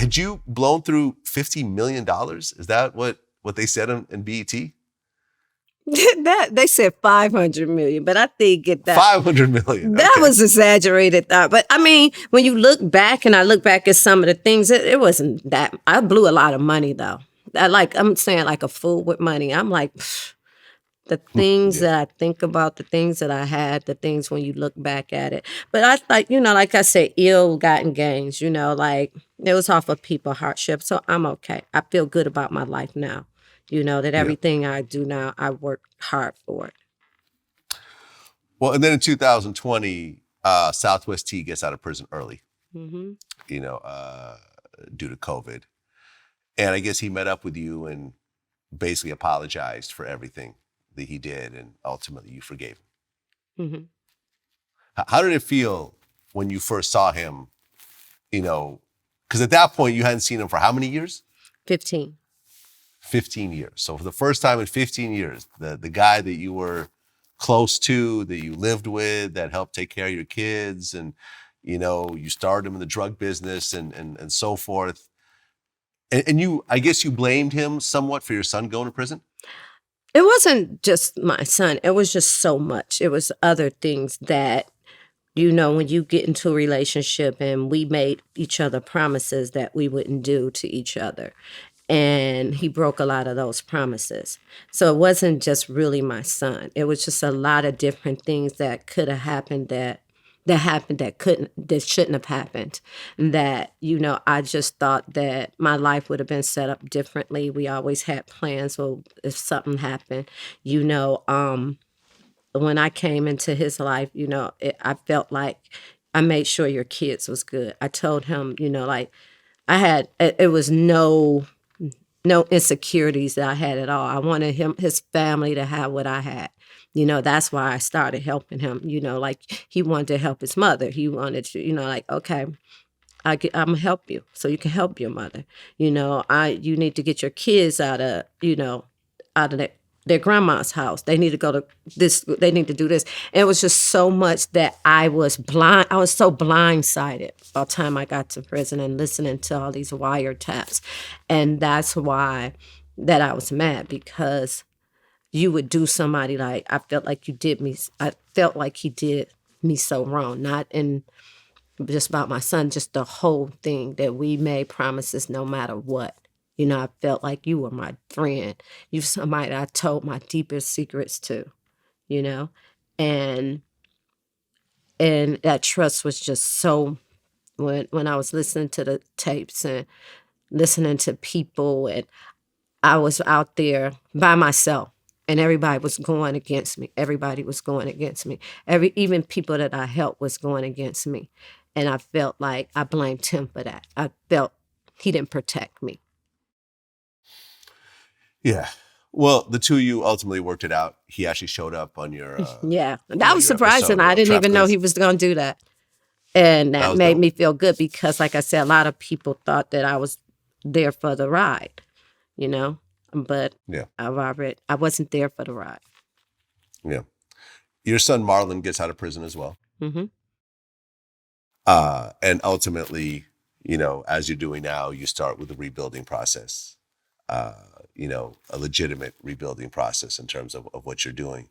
Had you blown through $50 million? Is that what they said in BET? That they said 500 million, but I think that 500 million. That Okay. was exaggerated thought. But I mean, when you look back and I look back at some of the things, it wasn't that. I blew a lot of money though. I'm saying like a fool with money. I'm like, the things that I think about, the things that I had, the things when you look back at it. But I like, like I said, ill-gotten gains, like it was off of people hardship. So I'm okay. I feel good about my life now. That everything I do now, I work hard for it. Well, and then in 2020, Southwest T gets out of prison early, due to COVID. And I guess he met up with you and basically apologized for everything that he did, and ultimately you forgave him. Mm-hmm. How did it feel when you first saw him, because at that point you hadn't seen him for how many years? 15. 15 years. So for the first time in 15 years, the guy that you were close to, that you lived with, that helped take care of your kids, and you started him in the drug business and so forth. And I guess you blamed him somewhat for your son going to prison? It wasn't just my son. It was just so much. It was other things that, when you get into a relationship, and we made each other promises that we wouldn't do to each other. And he broke a lot of those promises. So it wasn't just really my son. It was just a lot of different things that could have happened that shouldn't have happened. That, I just thought that my life would have been set up differently. We always had plans. So if something happened, when I came into his life, I felt like I made sure your kids was good. I told him, it was no insecurities that I had at all. I wanted his family to have what I had. That's why I started helping him. He wanted to help his mother. He wanted to, okay, I'm gonna help you so you can help your mother. You need to get your kids out of their grandma's house. They need to go to this. They need to do this. And it was just so much that I was blind. I was so blindsided by the time I got to prison and listening to all these wiretaps. And that's why that I was mad, because you would do somebody like, I felt like I felt like he did me so wrong. Not in just about my son, just the whole thing that we made promises no matter what. I felt like you were my friend. You somebody I told my deepest secrets to, and that trust was just so, when I was listening to the tapes and listening to people, and I was out there by myself and everybody was going against me. Everybody was going against me. Even people that I helped was going against me. And I felt like I blamed him for that. I felt he didn't protect me. Yeah. Well, the two of you ultimately worked it out. He actually showed up on your... yeah. That was surprising. I didn't even know he was going to do that. And that made me feel good because, like I said, a lot of people thought that I was there for the ride, But I wasn't there for the ride. Yeah. Your son, Marlon, gets out of prison as well. Mm-hmm. And ultimately, as you're doing now, you start with the rebuilding process. A legitimate rebuilding process in terms of what you're doing.